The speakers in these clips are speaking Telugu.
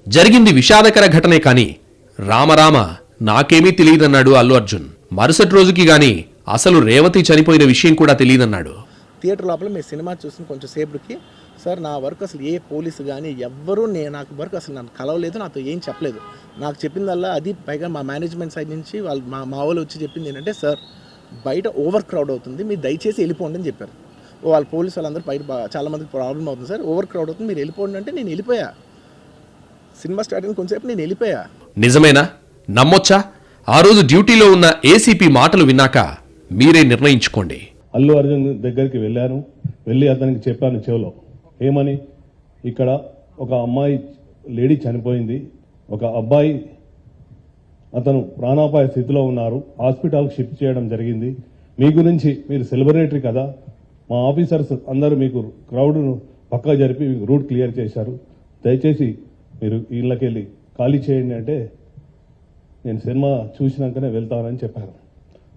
జరిగింది విషాదకర ఘటనే కాని రామరామ నాకేమీ తెలియదన్నాడు అల్లు అర్జున్. మరుసటి రోజుకి గాని అసలు రేవతి చనిపోయిన విషయం కూడా తెలియదన్నాడు. థియేటర్ లోపల మీ సినిమా చూసిన కొంచెం సేపటికి సార్ నా వర్క్ అసలు ఏ పోలీసు కానీ ఎవ్వరూ నాకు వర్క్ అసలు నన్ను కలవలేదు, నాతో ఏం చెప్పలేదు. నాకు చెప్పిందల్లా అది పైగా మా మేనేజ్మెంట్ సైడ్ నుంచి వాళ్ళు మా వాళ్ళు వచ్చి చెప్పింది ఏంటంటే సార్ బయట ఓవర్ క్రౌడ్ అవుతుంది, మీరు దయచేసి వెళ్ళిపోండి అని చెప్పారు. వాళ్ళ పోలీసు వాళ్ళందరూ బయట చాలా మందికి ప్రాబ్లం అవుతుంది సార్, ఓవర్ క్రౌడ్ అవుతుంది, మీరు వెళ్ళిపోండి అంటే నేను వెళ్ళిపోయా. సినిమా స్టార్ట్ అయిన కొంచెంసేపు నేను వెళ్ళిపోయా. నిజమేనా? నమ్మొచ్చా? ఆ రోజు డ్యూటీలో ఉన్న ఏసీపీ మాటలు విన్నాక మీరే నిర్ణయించుకోండి. అల్లు అర్జున్ దగ్గరికి వెళ్ళి అతనికి చెప్పాను చెవులో, ఏమని, ఇక్కడ ఒక అమ్మాయి లేడీ చనిపోయింది, ఒక అబ్బాయి అతను ప్రాణాపాయ స్థితిలో ఉన్నారు, హాస్పిటల్కి షిఫ్ట్ చేయడం జరిగింది. మీ గురించి మీరు సెలబ్రిటీ కదా, మా ఆఫీసర్స్ అందరూ మీకు క్రౌడ్ను పక్కా జరిపి మీకు రూట్ క్లియర్ చేశారు, దయచేసి మీరు ఇళ్ళకెళ్ళి ఖాళీ చేయండి అంటే నేను సినిమా చూసినాకనే వెళ్తానని చెప్పాను.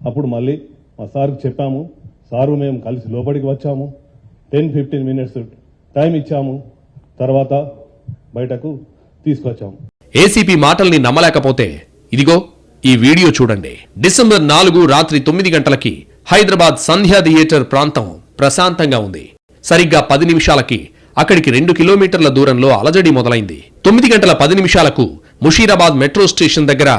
అప్పుడు మళ్ళీ మా సార్కి చెప్పాము, సారు మేము కలిసి లోపలికి వచ్చాము, 10-15 minutes టైం ఇచ్చాము, తర్వాత బయటకు తీసుకొచ్చాము. ఏసీపీ మాటల్ని నమ్మలేకపోతే ఇదిగో ఈ వీడియో చూడండి. డిసెంబర్ 4 రాత్రి 9 గంటలకి హైదరాబాద్ సంధ్యా థియేటర్ ప్రాంతం ప్రశాంతంగా ఉంది. సరిగ్గా 10 నిమిషాలకి అక్కడికి 2 కిలోమీటర్ల దూరంలో అలజడి మొదలైంది. 9 గంటల 10 నిమిషాలకు ముషీరాబాద్ మెట్రో స్టేషన్ దగ్గర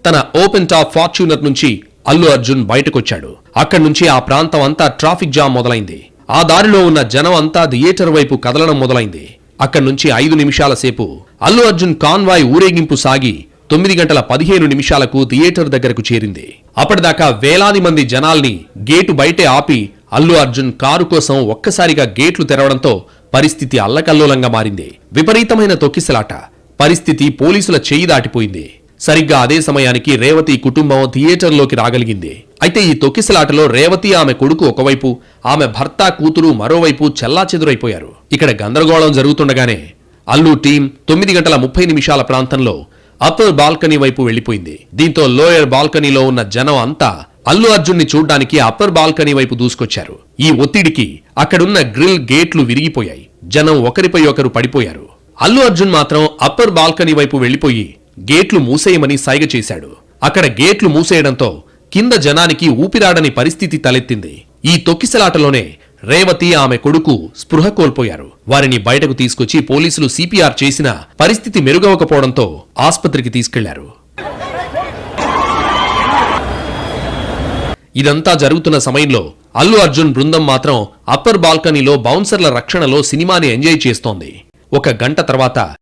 తన ఓపెన్ టాప్ ఫార్చ్యూనర్ నుంచి అల్లు అర్జున్ బయటకొచ్చాడు. అక్కడి నుంచి ఆ ప్రాంతం అంతా ట్రాఫిక్ జామ్ మొదలైంది. ఆ దారిలో ఉన్న జనం అంతా థియేటర్ వైపు కదలడం మొదలైంది. అక్కడి నుంచి 5 నిమిషాల సేపు అల్లు అర్జున్ కాన్వాయ్ ఊరేగింపు సాగి 9 గంటల 15 నిమిషాలకు థియేటర్ దగ్గరకు చేరింది. అప్పటిదాకా వేలాది మంది జనాల్ని గేటు బయటే ఆపి అల్లు అర్జున్ కారు కోసం ఒక్కసారిగా గేట్లు తెరవడంతో పరిస్థితి అల్లకల్లోలంగా మారింది. విపరీతమైన తొక్కిసలాట. పరిస్థితి పోలీసుల చేయి దాటిపోయింది. సరిగ్గా అదే సమయానికి రేవతి కుటుంబం థియేటర్లోకి రాగలిగింది. అయితే ఈ తొక్కిసలాటలో రేవతి ఆమె కొడుకు ఒకవైపు, ఆమె భర్త కూతురు మరోవైపు చెల్లాచెదురైపోయారు. ఇక్కడ గందరగోళం జరుగుతుండగానే అల్లు టీం 9 గంటల 30 నిమిషాల ప్రాంతంలో అప్పర్ బాల్కనీ వైపు వెళ్లిపోయింది. దీంతో లోయర్ బాల్కనీలో ఉన్న జనం అంతా అల్లు అర్జున్ ని చూడ్డానికి అప్పర్ బాల్కనీ వైపు దూసుకొచ్చారు. ఈ ఒత్తిడికి అక్కడున్న గ్రిల్ గేట్లు విరిగిపోయాయి. జనం ఒకరిపై ఒకరు పడిపోయారు. అల్లు అర్జున్ మాత్రం అప్పర్ బాల్కనీ వైపు వెళ్లిపోయి గేట్లు మూసేయమని సైగ చేశాడు. అక్కడ గేట్లు మూసేయడంతో కింద జనానికి ఊపిరాడని పరిస్థితి తలెత్తింది. ఈ తొక్కిసలాటలోనే రేవతి ఆమె కొడుకు స్పృహ కోల్పోయారు. వారిని బయటకు తీసుకొచ్చి పోలీసులు సిపిఆర్ చేసినా పరిస్థితి మెరుగవకపోవడంతో ఆస్పత్రికి తీసుకెళ్లారు. ఇదంతా జరుగుతున్న సమయంలో అల్లు అర్జున్ బృందం మాత్రం అప్పర్ బాల్కనీలో బౌన్సర్ల రక్షణలో సినిమాని ఎంజాయ్ చేస్తోంది. 1 గంట తర్వాత